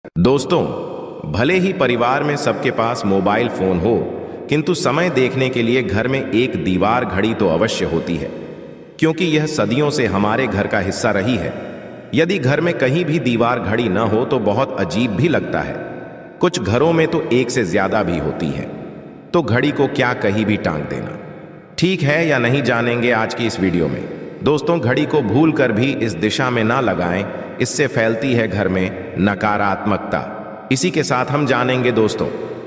दोस्तों, भले ही परिवार में सबके पास मोबाइल फोन हो, किंतु समय देखने के लिए घर में एक दीवार घड़ी तो अवश्य होती है, क्योंकि यह सदियों से हमारे घर का हिस्सा रही है। यदि घर में कहीं भी दीवार घड़ी न हो तो बहुत अजीब भी लगता है। कुछ घरों में तो एक से ज्यादा भी होती है, तो घड़ी को क्या कहीं भी टांग देना ठीक है या नहीं, जानेंगे आज की इस वीडियो में। दोस्तों, घड़ी को भूल कर भी इस दिशा में ना लगाएं, इससे फैलती है घर में नकारात्मकता। इसी के साथ हम जानेंगे दोस्तों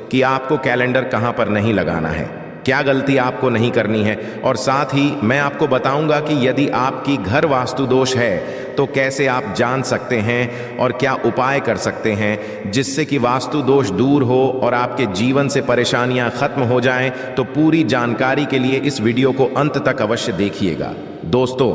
कि आपको कैलेंडर कहां पर नहीं लगाना है, क्या गलती आपको नहीं करनी है, और साथ ही मैं आपको बताऊंगा कि यदि आपकी घर वास्तु दोष है तो कैसे आप जान सकते हैं और क्या उपाय कर सकते हैं जिससे कि वास्तु दोष दूर हो और आपके जीवन से परेशानियां खत्म हो जाएं। तो पूरी जानकारी के लिए इस वीडियो को अंत तक अवश्य देखिएगा। दोस्तों,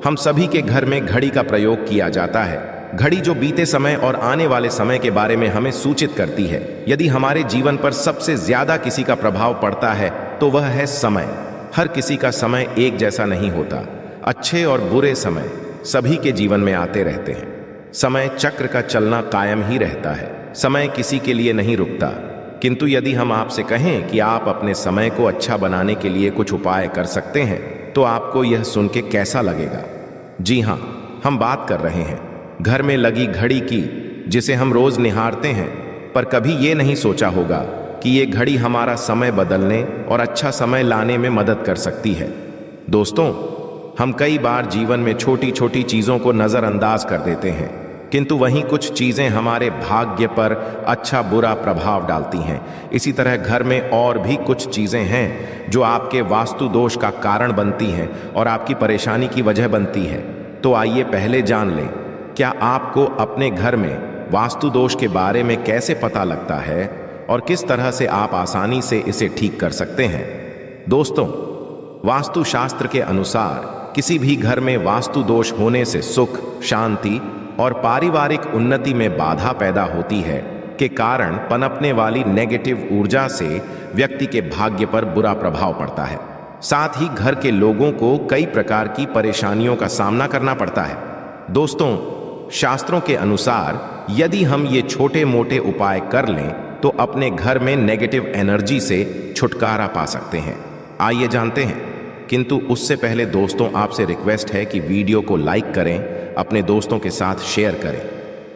हम सभी के घर में घड़ी का प्रयोग किया जाता है। घड़ी जो बीते समय और आने वाले समय के बारे में हमें सूचित करती है। यदि हमारे जीवन पर सबसे ज्यादा किसी का प्रभाव पड़ता है तो वह है समय। हर किसी का समय एक जैसा नहीं होता। अच्छे और बुरे समय सभी के जीवन में आते रहते हैं। समय चक्र का चलना कायम ही रहता है। समय किसी के लिए नहीं रुकता। किंतु यदि हम आपसे कहें कि आप अपने समय को अच्छा बनाने के लिए कुछ उपाय कर सकते हैं तो आपको यह सुन के कैसा लगेगा? जी हाँ, हम बात कर रहे हैं घर में लगी घड़ी की, जिसे हम रोज निहारते हैं, पर कभी ये नहीं सोचा होगा कि ये घड़ी हमारा समय बदलने और अच्छा समय लाने में मदद कर सकती है। दोस्तों, हम कई बार जीवन में छोटी छोटी चीजों को नजरअंदाज कर देते हैं, किंतु वहीं कुछ चीजें हमारे भाग्य पर अच्छा बुरा प्रभाव डालती हैं। इसी तरह घर में और भी कुछ चीजें हैं जो आपके वास्तु दोष का कारण बनती हैं और आपकी परेशानी की वजह बनती है। तो आइए पहले जान लें, क्या आपको अपने घर में वास्तु दोष के बारे में कैसे पता लगता है और किस तरह से आप आसानी से इसे ठीक कर सकते हैं? दोस्तों, वास्तु शास्त्र के अनुसार किसी भी घर में वास्तु दोष होने से सुख, शांति और पारिवारिक उन्नति में बाधा पैदा होती है, के कारण पनपने वाली नेगेटिव ऊर्जा से व्यक्ति के भाग्य पर बुरा प्रभाव पड़ता है। साथ ही घर के लोगों को कई प्रकार की परेशानियों का सामना करना पड़ता है। दोस्तों, शास्त्रों के अनुसार यदि हम ये छोटे मोटे उपाय कर लें तो अपने घर में नेगेटिव एनर्जी से छुटकारा पा सकते हैं। आइए जानते हैं, किंतु उससे पहले दोस्तों आपसे रिक्वेस्ट है कि वीडियो को लाइक करें, अपने दोस्तों के साथ शेयर करें,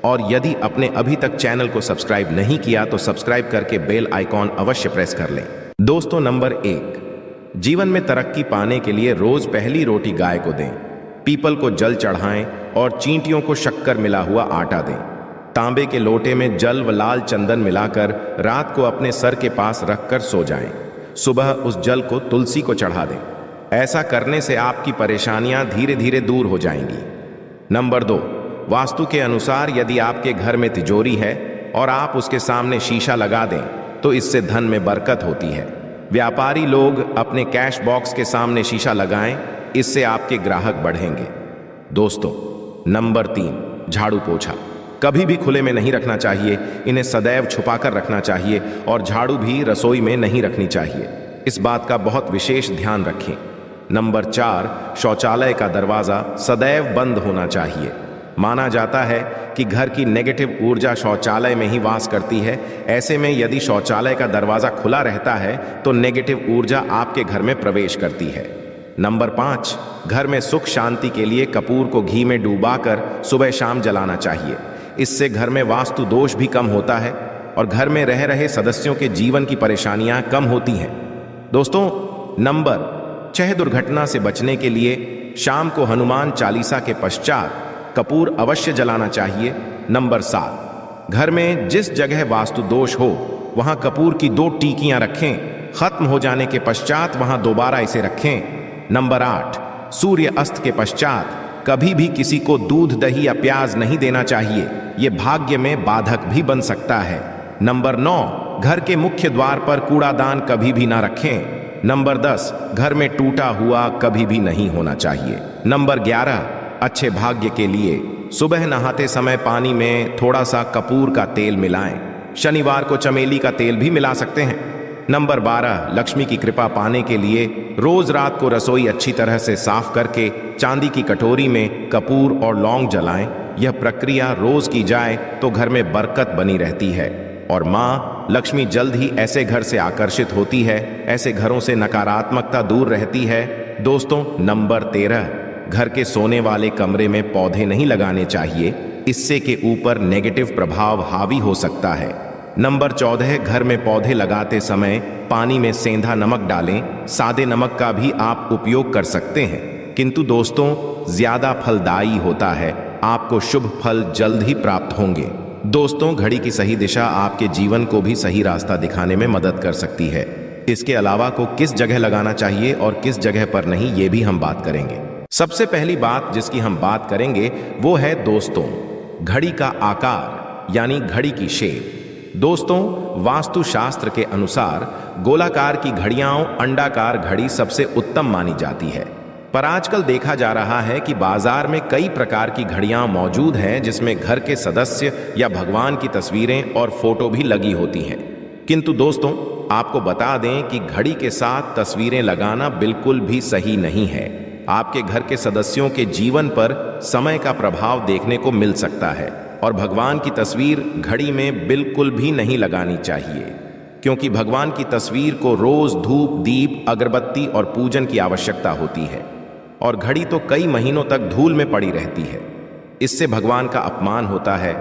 और यदि आपने अभी तक चैनल को सब्सक्राइब नहीं किया तो सब्सक्राइब करके बेल आइकॉन अवश्य प्रेस कर लें। दोस्तों, नंबर 1, जीवन में तरक्की पाने के लिए रोज पहली रोटी गाय को दें, पीपल को जल चढ़ाएं और चींटियों को शक्कर मिला हुआ आटा दें। तांबे के लोटे में जल व लाल चंदन मिलाकर रात को अपने सर के पास रखकर सो जाएं। सुबह उस जल को तुलसी को चढ़ा दें। ऐसा करने से आपकी परेशानियां धीरे धीरे दूर हो जाएंगी। नंबर 2, वास्तु के अनुसार यदि आपके घर में तिजोरी है और आप उसके सामने शीशा लगा दें तो इससे धन में बरकत होती है। व्यापारी लोग अपने कैश बॉक्स के सामने शीशा लगाएं, इससे आपके ग्राहक बढ़ेंगे। दोस्तों, नंबर 3, झाड़ू पोछा कभी भी खुले में नहीं रखना चाहिए। इन्हें सदैव छुपाकर रखना चाहिए और झाड़ू भी रसोई में नहीं रखनी चाहिए। इस बात का बहुत विशेष ध्यान रखें। नंबर 4, शौचालय का दरवाजा सदैव बंद होना चाहिए। माना जाता है कि घर की नेगेटिव ऊर्जा शौचालय में ही वास करती है। ऐसे में यदि शौचालय का दरवाजा खुला रहता है तो नेगेटिव ऊर्जा आपके घर में प्रवेश करती है। नंबर 5, घर में सुख शांति के लिए कपूर को घी में डुबाकर सुबह शाम जलाना चाहिए। इससे घर में वास्तु दोष भी कम होता है और घर में रह रहे सदस्यों के जीवन की परेशानियां कम होती हैं। दोस्तों, नंबर 6, दुर्घटना से बचने के लिए शाम को हनुमान चालीसा के पश्चात कपूर अवश्य जलाना चाहिए। नंबर 7, घर में जिस जगह वास्तु दोष हो वहां कपूर की 2 टीकियां रखें। खत्म हो जाने के पश्चात वहां दोबारा इसे रखें। नंबर 8, सूर्य अस्त के पश्चात कभी भी किसी को दूध, दही या प्याज नहीं देना चाहिए। ये भाग्य में बाधक भी बन सकता है। नंबर 9, घर के मुख्य द्वार पर कूड़ादान कभी भी ना रखें। नंबर 10, घर में टूटा हुआ कभी भी नहीं होना चाहिए। नंबर 11, अच्छे भाग्य के लिए सुबह नहाते समय पानी में थोड़ा सा कपूर का तेल मिलाएं। शनिवार को चमेली का तेल भी मिला सकते हैं। नंबर 12, लक्ष्मी की कृपा पाने के लिए रोज रात को रसोई अच्छी तरह से साफ करके चांदी की कटोरी में कपूर और लौंग जलाएं। यह प्रक्रिया रोज की जाए तो घर में बरकत बनी रहती है और माँ लक्ष्मी जल्द ही ऐसे घर से आकर्षित होती है, ऐसे घरों से नकारात्मकता दूर रहती है। दोस्तों, नंबर 13, घर के सोने वाले कमरे में पौधे नहीं लगाने चाहिए, इससे के ऊपर नेगेटिव प्रभाव हावी हो सकता है। नंबर 14, घर में पौधे लगाते समय पानी में सेंधा नमक डालें। सादे नमक का भी आप उपयोग कर सकते हैं, किंतु दोस्तों ज्यादा फलदायी होता है, आपको शुभ फल जल्द ही प्राप्त होंगे। दोस्तों, घड़ी की सही दिशा आपके जीवन को भी सही रास्ता दिखाने में मदद कर सकती है। इसके अलावा को किस जगह लगाना चाहिए और किस जगह पर नहीं, ये भी हम बात करेंगे। सबसे पहली बात जिसकी हम बात करेंगे वो है दोस्तों घड़ी का आकार, यानी घड़ी की शेप। दोस्तों, वास्तुशास्त्र के अनुसार गोलाकार की घड़ियां अंडाकार घड़ी सबसे उत्तम मानी जाती है, पर आजकल देखा जा रहा है कि बाजार में कई प्रकार की घड़ियां मौजूद हैं जिसमें घर के सदस्य या भगवान की तस्वीरें और फोटो भी लगी होती हैं। किंतु दोस्तों, आपको बता दें कि घड़ी के साथ तस्वीरें लगाना बिल्कुल भी सही नहीं है। आपके घर के सदस्यों के जीवन पर समय का प्रभाव देखने को मिल सकता है और भगवान की तस्वीर घड़ी में बिल्कुल भी नहीं लगानी चाहिए, क्योंकि भगवान की तस्वीर को रोज धूप, दीप, अगरबत्ती और पूजन की आवश्यकता होती है और घड़ी तो कई महीनों तक धूल में पड़ी रहती है। इससे भगवान का अपमान होता है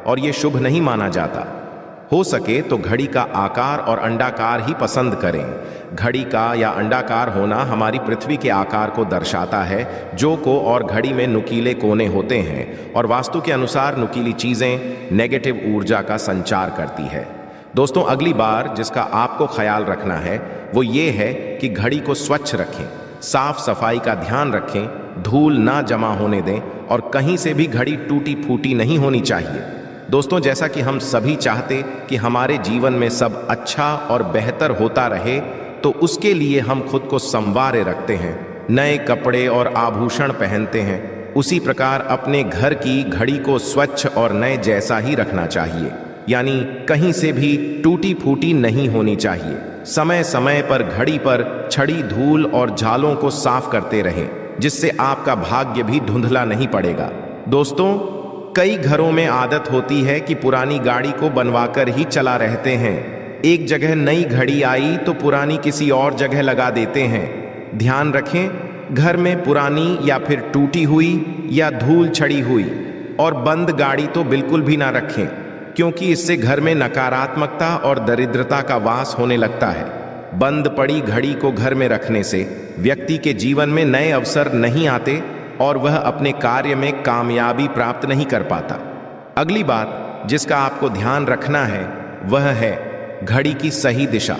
और ये शुभ नहीं माना जाता। हो सके तो घड़ी का आकार और अंडाकार ही पसंद करें। घड़ी का या अंडाकार होना हमारी पृथ्वी के आकार को दर्शाता है, जो को और घड़ी में नुकीले कोने होते हैं और वास्तु के अनुसार नुकीली चीजें नेगेटिव ऊर्जा का संचार करती है। दोस्तों, अगली बार जिसका आपको ख्याल रखना है वो ये है कि घड़ी को स्वच्छ रखें, साफ सफाई का ध्यान रखें, धूल ना जमा होने दें और कहीं से भी घड़ी टूटी फूटी नहीं होनी चाहिए। दोस्तों, जैसा कि हम सभी चाहते कि हमारे जीवन में सब अच्छा और बेहतर होता रहे, तो उसके लिए हम खुद को संवारे रखते हैं, नए कपड़े और आभूषण पहनते हैं। उसी प्रकार अपने घर की घड़ी को स्वच्छ और नए जैसा ही रखना चाहिए, यानी कहीं से भी टूटी फूटी नहीं होनी चाहिए। समय समय पर घड़ी पर छड़ी धूल और झालों को साफ करते रहें, जिससे आपका भाग्य भी धुंधला नहीं पड़ेगा। दोस्तों, कई घरों में आदत होती है कि पुरानी गाड़ी को बनवाकर ही चला रहते हैं। एक जगह नई घड़ी आई तो पुरानी किसी और जगह लगा देते हैं। ध्यान रखें, घर में पुरानी या फिर टूटी हुई या धूल छड़ी हुई और बंद गाड़ी तो बिल्कुल भी ना रखें, क्योंकि इससे घर में नकारात्मकता और दरिद्रता का वास होने लगता है। बंद पड़ी घड़ी को घर में रखने से व्यक्ति के जीवन में नए अवसर नहीं आते और वह अपने कार्य में कामयाबी प्राप्त नहीं कर पाता। अगली बात जिसका आपको ध्यान रखना है वह है घड़ी की सही दिशा।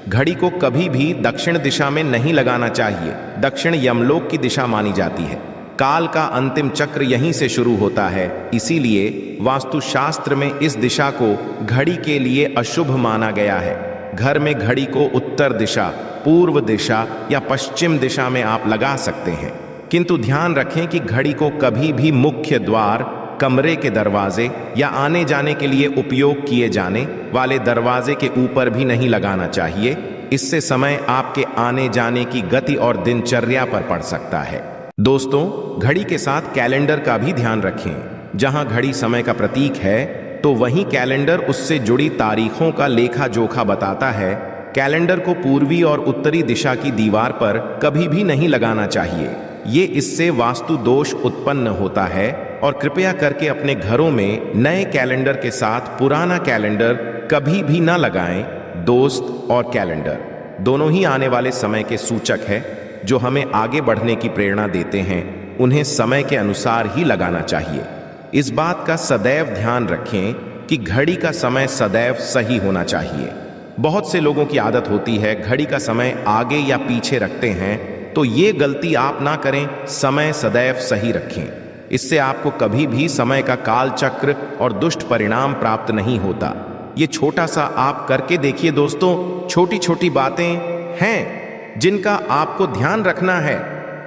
घड़ी को कभी भी दक्षिण दिशा में नहीं लगाना चाहिए। दक्षिण यमलोक की दिशा मानी जाती है। काल का अंतिम चक्र यहीं से शुरू होता है, इसीलिए वास्तुशास्त्र में इस दिशा को घड़ी के लिए अशुभ माना गया है। घर में घड़ी को उत्तर दिशा, पूर्व दिशा या पश्चिम दिशा में आप लगा सकते हैं, किंतु ध्यान रखें कि घड़ी को कभी भी मुख्य द्वार, कमरे के दरवाजे या आने जाने के लिए उपयोग किए जाने वाले दरवाजे के ऊपर भी नहीं लगाना चाहिए। इससे समय आपके आने जाने की गति और दिनचर्या पर पड़ सकता है। दोस्तों, घड़ी के साथ कैलेंडर का भी ध्यान रखें। जहां घड़ी समय का प्रतीक है तो वहीं कैलेंडर उससे जुड़ी तारीखों का लेखा जोखा बताता है। कैलेंडर को पूर्वी और उत्तरी दिशा की दीवार पर कभी भी नहीं लगाना चाहिए। ये इससे वास्तु दोष उत्पन्न होता है और कृपया करके अपने घरों में नए कैलेंडर के साथ पुराना कैलेंडर कभी भी ना लगाएं। दोस्त और कैलेंडर दोनों ही आने वाले समय के सूचक है, जो हमें आगे बढ़ने की प्रेरणा देते हैं। उन्हें समय के अनुसार ही लगाना चाहिए। इस बात का सदैव ध्यान रखें कि घड़ी का समय सदैव सही होना चाहिए। बहुत से लोगों की आदत होती है घड़ी का समय आगे या पीछे रखते हैं, तो ये गलती आप ना करें। समय सदैव सही रखें, इससे आपको कभी भी समय का काल चक्र और दुष्ट परिणाम प्राप्त नहीं होता। ये छोटा सा आप करके देखिए दोस्तों। छोटी छोटी बातें हैं जिनका आपको ध्यान रखना है।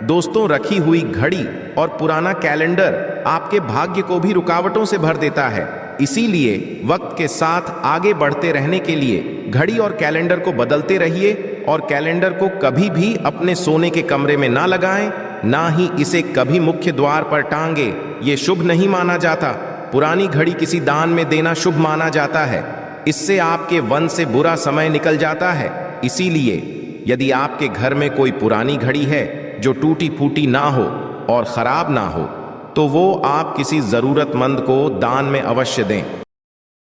दोस्तों, रखी हुई घड़ी और पुराना कैलेंडर आपके भाग्य को भी रुकावटों से भर देता है। इसीलिए वक्त के साथ आगे बढ़ते रहने के लिए घड़ी और कैलेंडर को बदलते रहिए और कैलेंडर को कभी भी अपने सोने के कमरे में ना लगाएं, ना ही इसे कभी मुख्य द्वार पर टांगे। ये शुभ नहीं माना जाता। पुरानी घड़ी किसी दान में देना शुभ माना जाता है। इससे आपके वन से बुरा समय निकल जाता है। इसीलिए यदि आपके घर में कोई पुरानी घड़ी है जो टूटी फूटी ना हो और खराब ना हो, तो वो आप किसी जरूरतमंद को दान में अवश्य दें।